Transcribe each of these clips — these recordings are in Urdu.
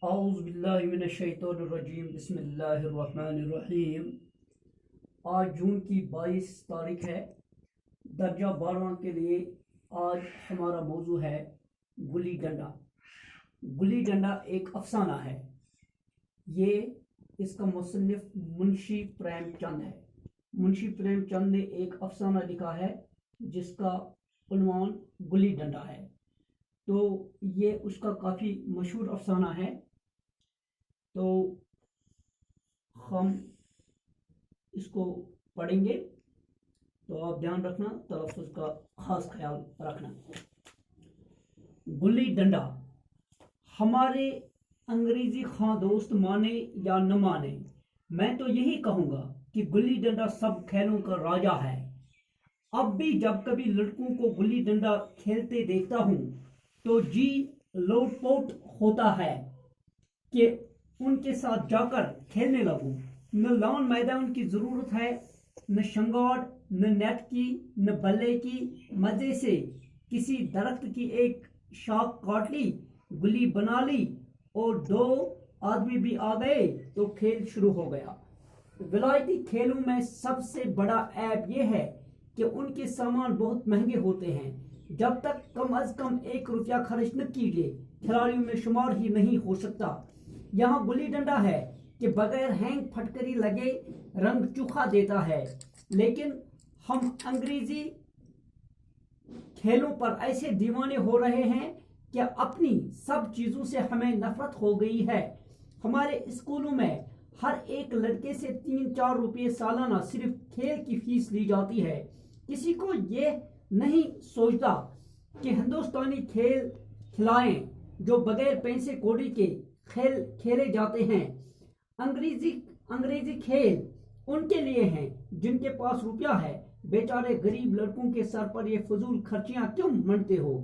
اعوذ باللہ من الشیطان الرجیم بسم اللہ الرحمن الرحیم۔ آج جون کی 22 تاریخ ہے۔ درجہ 12 کے لیے آج ہمارا موضوع ہے گلی ڈنڈا۔ گلی ڈنڈا ایک افسانہ ہے۔ یہ اس کا مصنف منشی پریم چند ہے۔ منشی پریم چند نے ایک افسانہ لکھا ہے جس کا عنوان گلی ڈنڈا ہے۔ تو یہ اس کا کافی مشہور افسانہ ہے۔ تو ہم اس کو پڑھیں گے، تو آپ دھیان رکھنا، تلفظ کا خاص خیال رکھنا۔ گلی ڈنڈا، ہمارے انگریزی خواہ دوست مانے یا نہ مانے، میں تو یہی کہوں گا کہ گلی ڈنڈا سب کھیلوں کا راجا ہے۔ اب بھی جب کبھی لڑکوں کو گلی ڈنڈا کھیلتے دیکھتا ہوں تو جی لوٹ پوٹ ہوتا ہے کہ ان کے ساتھ جا کر کھیلنے لگوں۔ نہ لان میدان کی ضرورت ہے، نہ شنگاڑ، نہ نیٹ کی، نہ بلے کی۔ مزے سے کسی درخت کی ایک شاخ کاٹ لی، گلی بنا لی اور 2 آدمی بھی آ گئے تو کھیل شروع ہو گیا۔ ولایتی کھیلوں میں سب سے بڑا عیب یہ ہے کہ ان کے سامان بہت مہنگے ہوتے ہیں۔ جب تک کم از کم 1 روپیہ خرچ نہ کیجیے کھلاڑیوں میں شمار ہی نہیں ہو سکتا۔ یہاں گلی ڈنڈا ہے کہ بغیر ہینگ پھٹکری لگے رنگ چوکھا دیتا ہے، لیکن ہم انگریزی کھیلوں پر ایسے دیوانے ہو رہے ہیں کہ اپنی سب چیزوں سے ہمیں نفرت ہو گئی ہے۔ ہمارے اسکولوں میں ہر ایک لڑکے سے 3-4 روپے سالانہ صرف کھیل کی فیس لی جاتی ہے۔ کسی کو یہ نہیں سوچتا کہ ہندوستانی کھیل کھلائیں جو بغیر پیسے کوڑی کے کھیلے جاتے ہیں۔ انگریزی کھیل ان کے لیے ہیں جن کے پاس روپیہ ہے۔ بیچارے غریب لڑکوں کے سر پر یہ فضول خرچیاں کیوں منڈتے ہو؟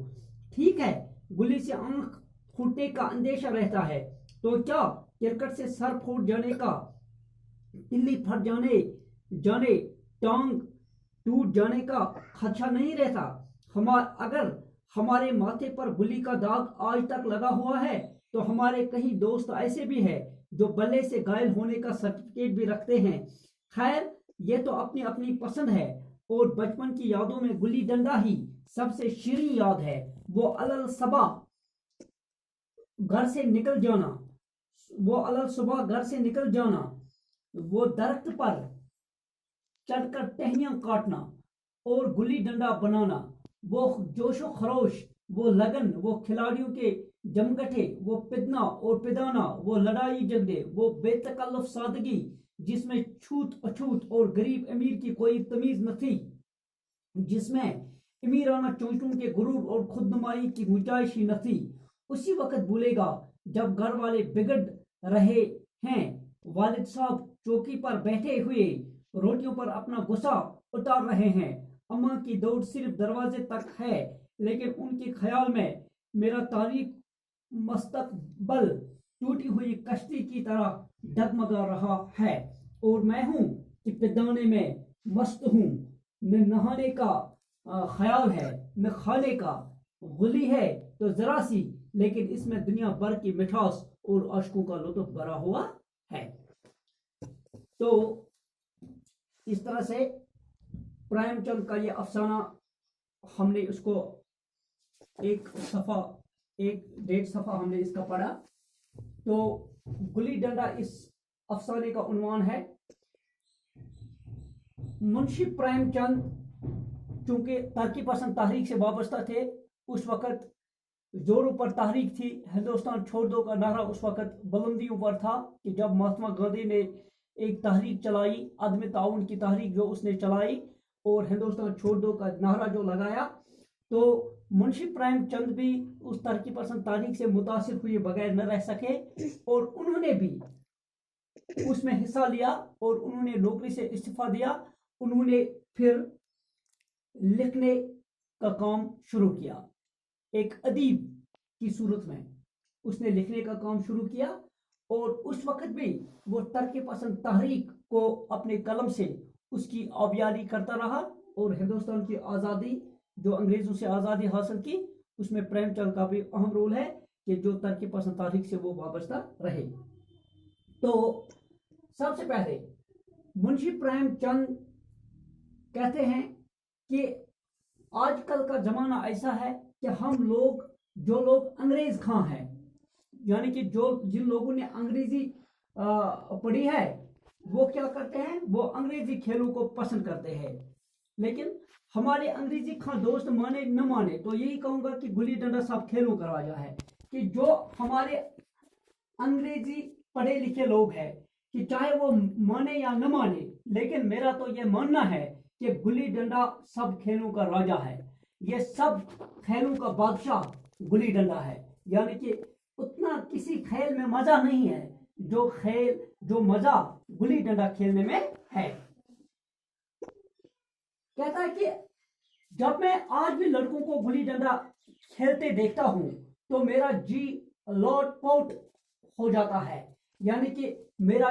ٹھیک ہے، گلی سے آنکھ پھوٹنے کا اندیشہ رہتا ہے، تو کیا کرکٹ سے سر پھوٹ جانے کا، تلی پھٹ جانے ٹانگ ٹوٹ جانے کا خدشہ نہیں رہتا؟ اگر ہمارے ماتھے پر گلی کا داغ آج تک لگا ہوا ہے تو ہمارے کئی دوست ایسے بھی ہیں جو بلے سے گائل ہونے کا سرٹیفکیٹ بھی رکھتے ہیں۔ خیر، یہ تو اپنی اپنی پسند ہے، اور بچپن کی یادوں میں گلی ڈنڈا ہی سب سے شیریں یاد ہے۔ وہ علل صبح گھر سے نکل جانا، وہ درخت پر چڑھ کر ٹہنیاں کاٹنا اور گلی ڈنڈا بنانا، وہ جوش و خروش، وہ لگن، وہ کھلاڑیوں کے جمگٹے، وہ پدنا اور پدانا، وہ لڑائی جھگڑے، وہ بے تکلف سادگی جس میں چھوت اچھوت اور غریب امیر کی کوئی تمیز نہ تھی، جس میں امیرانہ چونچوں کے غرور اور خود نمائی کی گنجائش ہی نہ تھی۔ اسی وقت بھولے گا جب گھر والے بگڑ رہے ہیں، والد صاحب چوکی پر بیٹھے ہوئے روٹیوں پر اپنا غصہ اتار رہے ہیں، اماں کی دوڑ صرف دروازے تک ہے، لیکن ان کے خیال میں میرا تاریک مستقبل ٹوٹی ہوئی کشتی کی طرح ڈگمگا رہا ہے، اور میں ہوں کہ پدانے میں مست ہوں۔ نہ نہانے کا خیال ہے، نہ کھانے کا۔ گلی ہے تو ذرا سی، لیکن اس میں دنیا بھر کی مٹھاس اور عشقوں کا لطف بھرا ہوا ہے۔ تو اس طرح سے پریم چند کا یہ افسانہ، ہم نے اس کو 1.5 صفحہ ہم نے اس کا پڑھا۔ تو گلی ڈنڈا اس افسانے کا عنوان ہے۔ منشی پریم چند چونکہ ترقی پسند تحریک سے وابستہ تھے، اس وقت زوروں پر تحریک تھی، ہندوستان چھوڑ دو کا نعرہ اس وقت بلندیوں پر تھا، کہ جب مہاتما گاندھی نے ایک تحریک چلائی، عدم تعاون کی تحریک جو اس نے چلائی، اور ہندوستان چھوڑ دو کا نعرہ جو لگایا، تو منشی پریم چند بھی اس ترقی پسند تحریک سے متاثر ہوئے بغیر نہ رہ سکے، اور انہوں نے بھی اس میں حصہ لیا، اور انہوں نے نوکری سے استعفیٰ دیا۔ انہوں نے پھر لکھنے کا کام شروع کیا، ایک ادیب کی صورت میں اس نے لکھنے کا کام شروع کیا، اور اس وقت بھی وہ ترقی پسند تحریک کو اپنے قلم سے اس کی آبیاری کرتا رہا، اور ہندوستان کی آزادی، جو انگریزوں سے آزادی حاصل کی، اس میں پریم چند کا بھی اہم رول ہے۔ کہ جو ترقی پسند تاریخ سے وہ وابستہ رہے. تو سب سے پہلے منشی پریم چند کہتے ہیں کہ آج کل کا زمانہ ایسا ہے کہ ہم لوگ جو لوگ انگریز خاں ہیں، یعنی کہ جن لوگوں نے انگریزی پڑھی ہے وہ کیا کرتے ہیں، وہ انگریزی کھیلوں کو پسند کرتے ہیں. لیکن ہمارے انگریزی خاں دوست مانے نہ مانے تو یہی کہوں گا کہ گلی ڈنڈا سب کھیلوں کا راجا ہے. کہ جو ہمارے انگریزی پڑھے لکھے لوگ ہیں کہ چاہے وہ مانے یا نہ مانے، لیکن میرا تو یہ ماننا ہے کہ گلی ڈنڈا سب کھیلوں کا راجا ہے. یہ سب کھیلوں کا بادشاہ گلی ڈنڈا ہے. یعنی کہ اتنا کسی کھیل میں مزہ نہیں ہے جو مزہ گلی ڈنڈا کھیلنے میں ہے. کہتا ہے کہ جب میں آج بھی لڑکوں کو گلی ڈنڈا کھیلتے دیکھتا ہوں تو میرا جی لوٹ پوٹ ہو جاتا ہے. یعنی کہ میرا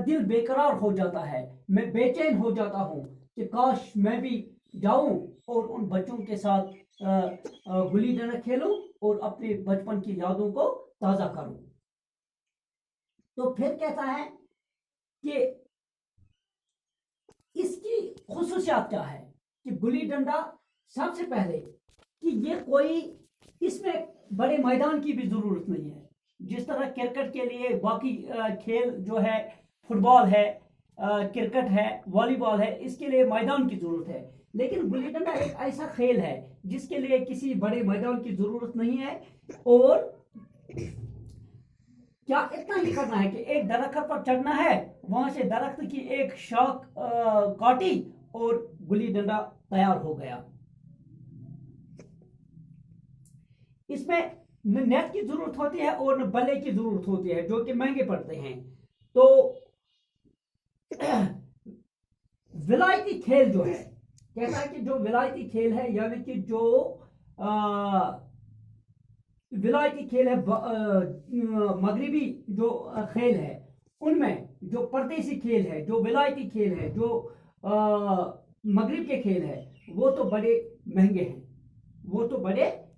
دل بے قرار ہو جاتا ہے، میں بے چین ہو جاتا ہوں کہ کاش میں بھی جاؤں اور ان بچوں کے ساتھ گلی ڈنڈا کھیلوں اور اپنے بچپن کی یادوں کو تازہ کروں. تو پھر کہتا ہے کہ اس کی خصوصیات کیا ہے کہ گلی ڈنڈا سب سے پہلے کہ یہ کوئی اس میں بڑے میدان کی بھی ضرورت نہیں ہے. جس طرح کرکٹ کے لیے باقی کھیل جو ہے، فٹ بال ہے، کرکٹ ہے، والی بال ہے، اس کے لیے میدان کی ضرورت ہے. لیکن گلی ڈنڈا ایک ایسا کھیل ہے جس کے لیے کسی بڑے میدان کی ضرورت نہیں ہے. اور کیا اتنا ہی کرنا ہے کہ ایک درخت پر چڑھنا ہے، وہاں سے درخت کی ایک شاخ کاٹی اور گلی ڈنڈا تیار ہو گیا. اس میں نہ نیٹ کی ضرورت ہوتی ہے اور نہ بلے کی ضرورت ہوتی ہے جو کہ مہنگے پڑتے ہیں. تو ولایتی کھیل جو ہے، کہتا ہے کہ جو ولایتی کھیل ہے، یعنی کہ جو ولایتی کھیل ہے، مغربی جو کھیل ہے، ان میں جو پردیسی کھیل ہے، جو ولایتی کھیل ہے، جو مغرب کے کھیل ہے، وہ تو بڑے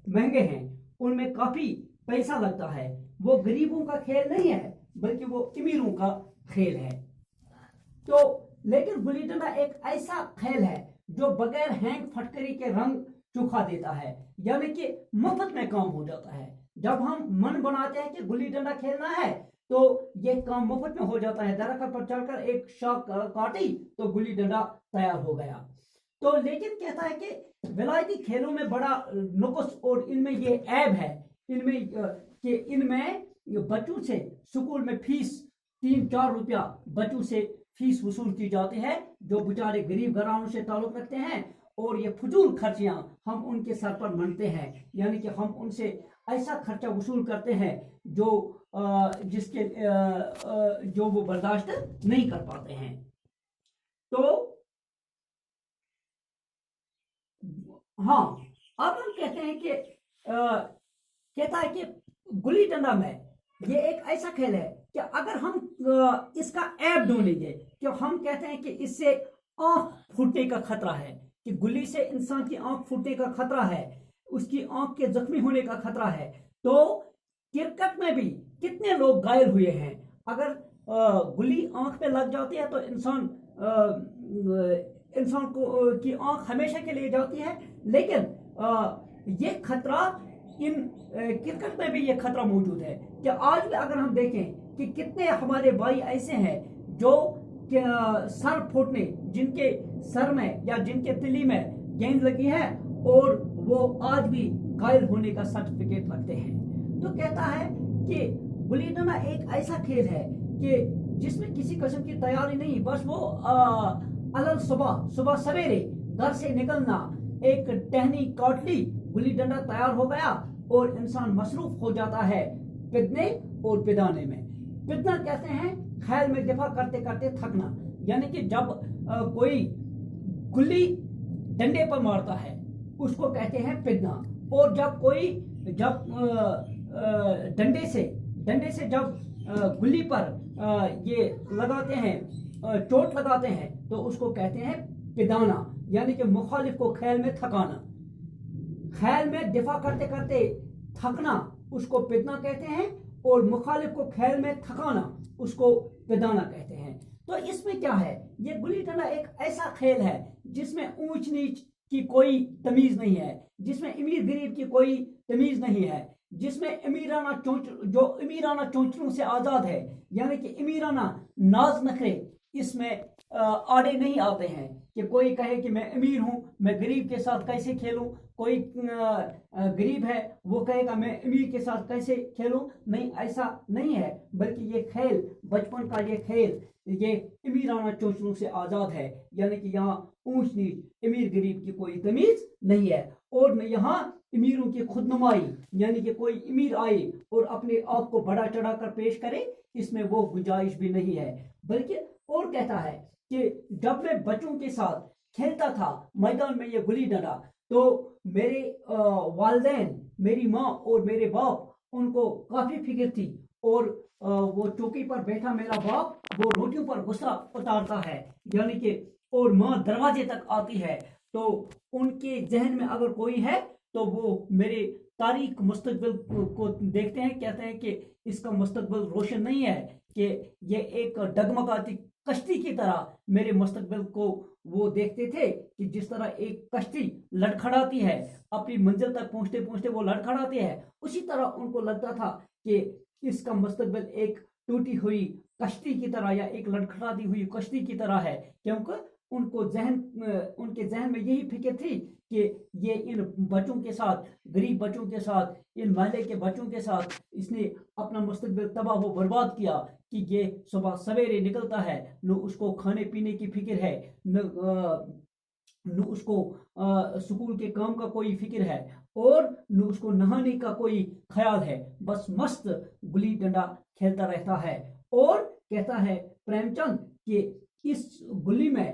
مہنگے ہیں. ان میں کافی پیسہ لگتا ہے. وہ غریبوں کا کھیل نہیں ہے بلکہ وہ امیروں کا کھیل ہے. تو لیکن گلی ڈنڈا ایک ایسا کھیل ہے جو بغیر ہینگ پھٹکری کے رنگ چکھا دیتا ہے. یعنی کہ مفت میں کام ہو جاتا ہے. جب ہم من بناتے ہیں کہ گلی ڈنڈا کھیلنا ہے تو یہ کام مفت میں ہو جاتا ہے. درخت پر چڑھ کر ایک شاخ کاٹی تو گلی ڈنڈا تیار ہو گیا. تو لیکن کہتا ہے کہ ولایتی کھیلوں میں بڑا نقص اور ان میں یہ عیب ہے کہ ان میں بچوں سے سکول میں فیس 3-4 روپیہ بچوں سے فیس وصول کی جاتی ہے جو بیچارے غریب گھرانوں سے تعلق رکھتے ہیں. اور یہ فضول خرچیاں ہم ان کے سر پر منتے ہیں. یعنی کہ ہم ان سے ایسا خرچہ وصول کرتے ہیں جو وہ برداشت نہیں کر پاتے ہیں. تو ہاں، اب ہم کہتے ہیں کہ کہتا ہے کہ گلی ڈنڈا میں یہ ایک ایسا کھیل ہے کہ اگر ہم اس کا عیب ڈھونڈیں گے کہ ہم کہتے ہیں کہ اس سے آنکھ پھوٹنے کا خطرہ ہے، کہ گلی سے انسان کی آنکھ پھوٹنے کا خطرہ ہے، اس کی آنکھ کے زخمی ہونے کا خطرہ ہے. تو کرکٹ میں بھی کتنے لوگ گھائل ہوئے ہیں. اگر گلی آنکھ پہ لگ جاتی ہے تو انسان کی آنکھ ہمیشہ کے لیے جاتی ہے. لیکن یہ خطرہ کرکٹ میں بھی یہ خطرہ موجود ہے کہ آج بھی اگر ہم دیکھیں کہ کتنے ہمارے بھائی ایسے ہیں جو سر پھوٹنے، جن کے سر میں یا جن کے تلی میں گیند لگی ہے اور وہ آج بھی گھائل ہونے کا سرٹیفکیٹ رکھتے ہیں. تو کہتا ہے کہ گلی ڈنڈا ایک ایسا کھیل ہے کہ جس میں کسی قسم کی تیاری نہیں، بس وہ صبح سویرے گھر سے نکلنا، ایک ٹہنی کاٹ لی، گلی ڈنڈا تیار ہو گیا اور انسان مصروف ہو جاتا ہے پدنے اور پدانے میں. پدنا کہتے ہیں کھیل میں دفاع کرتے کرتے تھکنا. یعنی کہ جب کوئی گلی ڈنڈے پر مارتا ہے اس کو کہتے ہیں پدنا. اور جب ڈنڈے سے جب گلی پر یہ لگاتے ہیں، چوٹ لگاتے ہیں تو اس کو کہتے ہیں پدانا. یعنی کہ مخالف کو کھیل میں تھکانا. کھیل میں دفاع کرتے کرتے تھکنا اس کو پدنا کہتے ہیں، اور مخالف کو کھیل میں تھکانا اس کو پدانا کہتے ہیں۔ تو اس میں کیا ہے، یہ گلی ڈنڈا ایک ایسا کھیل ہے جس میں اونچ نیچ کی کوئی تمیز نہیں ہے، جس میں امیر غریب کی کوئی تمیز نہیں ہے، جس میں امیرانہ چونچلوں سے آزاد ہے، یعنی کہ امیرانہ ناز نخرے اس میں آڑے نہیں آتے ہیں کہ کوئی کہے کہ میں امیر ہوں، میں غریب کے ساتھ کیسے کھیلوں، کوئی غریب ہے وہ کہے گا میں امیر کے ساتھ کیسے کھیلوں، نہیں ایسا نہیں ہے، بلکہ یہ کھیل بچپن کا یہ کھیل یہ امیرانہ چونچلوں سے آزاد ہے، یعنی کہ یہاں اونچ نیچ امیر غریب کی کوئی تمیز نہیں ہے، اور نہ یہاں امیروں کی خود نمائی، یعنی کہ کوئی امیر آئے اور اپنے آپ کو بڑا چڑھا کر پیش کرے، اس میں وہ گنجائش بھی نہیں ہے۔ بلکہ اور کہتا ہے کہ جب میں بچوں کے ساتھ کھیلتا تھا میدان میں یہ گلی ڈنڈا، تو میرے والدین، میری ماں اور میرے باپ، ان کو کافی فکر تھی، اور وہ چوکی پر بیٹھا میرا باپ وہ روٹیوں پر غصہ اتارتا ہے، یعنی کہ اور ماں دروازے تک آتی ہے، تو ان کے ذہن میں اگر کوئی ہے تو وہ میرے تاریک مستقبل کو دیکھتے ہیں، کہتے ہیں کہ اس کا مستقبل روشن نہیں ہے، کہ یہ ایک ڈگمگاتی کشتی کی طرح میرے مستقبل کو وہ دیکھتے تھے، کہ جس طرح ایک کشتی لڑکھڑاتی ہے، اپنی منزل تک پہنچتے پہنچتے وہ لڑکھڑاتی ہے، اسی طرح ان کو لگتا تھا کہ اس کا مستقبل ایک ٹوٹی ہوئی کشتی کی طرح یا ایک لڑکھڑاتی ہوئی کشتی کی طرح ہے، کیونکہ ان کے ذہن میں یہی فکر تھی کہ یہ ان بچوں کے ساتھ، غریب بچوں کے ساتھ، ان محلے کے بچوں کے ساتھ اس نے اپنا مستقبل تباہ و برباد کیا، کہ یہ صبح سویرے نکلتا ہے، نہ اس کو کھانے پینے کی فکر ہے، نہ اس کو سکول کے کام کا کوئی فکر ہے، اور نہ اس کو نہانے کا کوئی خیال ہے، بس مست گلی ڈنڈا کھیلتا رہتا ہے۔ اور کہتا ہے پریم چند کہ اس گلی میں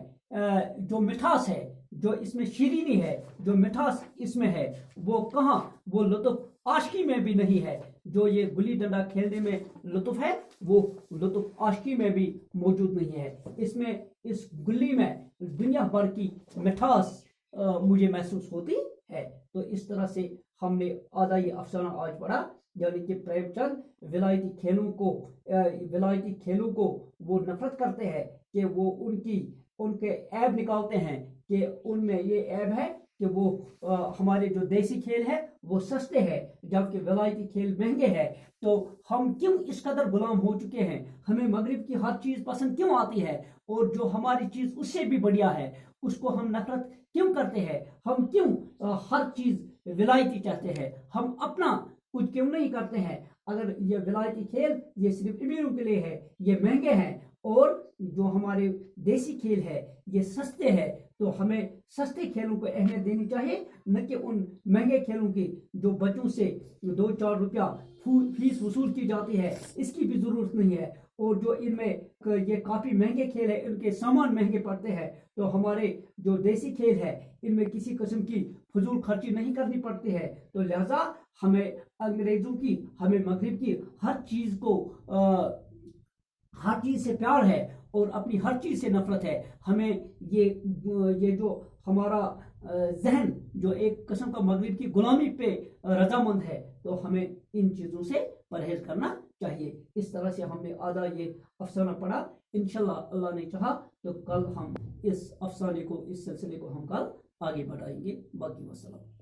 جو مٹھاس ہے، جو اس میں شیرینی ہے، جو مٹھاس اس میں ہے، وہ کہاں، وہ لطف عاشقی میں بھی نہیں ہے، جو یہ گلی ڈنڈا کھیلنے میں لطف ہے وہ لطف عاشقی میں بھی موجود نہیں ہے، اس میں اس گلی میں دنیا بھر کی مٹھاس مجھے محسوس ہوتی ہے۔ تو اس طرح سے ہم نے آدھا یہ افسانہ آج پڑھا، یعنی کہ پریم چند ولایتی کھیلوں کو وہ نفرت کرتے ہیں، کہ وہ ان کے عیب نکالتے ہیں، کہ ان میں یہ عیب ہے کہ وہ ہمارے جو دیسی کھیل ہے وہ سستے ہیں، جبکہ ولایتی کھیل مہنگے ہیں، تو ہم کیوں اس قدر غلام ہو چکے ہیں، ہمیں مغرب کی ہر چیز پسند کیوں آتی ہے، اور جو ہماری چیز اس سے بھی بڑھیا ہے اس کو ہم نفرت کیوں کرتے ہیں، ہم کیوں ہر چیز ولایتی چاہتے ہیں، ہم اپنا کچھ کیوں نہیں کرتے ہیں۔ اگر یہ ولایتی کھیل یہ صرف امیروں کے لیے ہے، یہ مہنگے ہیں، اور جو ہمارے دیسی کھیل ہے یہ سستے ہیں، تو ہمیں سستے کھیلوں کو اہمیت دینی چاہیے، نہ کہ ان مہنگے کھیلوں کی جو بچوں سے 2-4 روپیہ فیس وصول کی جاتی ہے، اس کی بھی ضرورت نہیں ہے، اور جو ان میں یہ کافی مہنگے کھیل ہے، ان کے سامان مہنگے پڑتے ہیں، تو ہمارے جو دیسی کھیل ہے ان میں کسی قسم کی فضول خرچی نہیں کرنی پڑتی ہے، تو لہذا ہمیں انگریزوں کی، ہمیں مغرب کی ہر چیز سے پیار ہے، اور اپنی ہر چیز سے نفرت ہے، ہمیں یہ جو ہمارا ذہن جو ایک قسم کا مغرب کی غلامی پہ رضامند ہے، تو ہمیں ان چیزوں سے پرہیز کرنا چاہیے۔ اس طرح سے ہم نے آدھا یہ افسانہ پڑھا، انشاءاللہ اللہ نے چاہا تو کل ہم اس افسانے کو، اس سلسلے کو ہم کل آگے بڑھائیں گے۔ باقی وسلام۔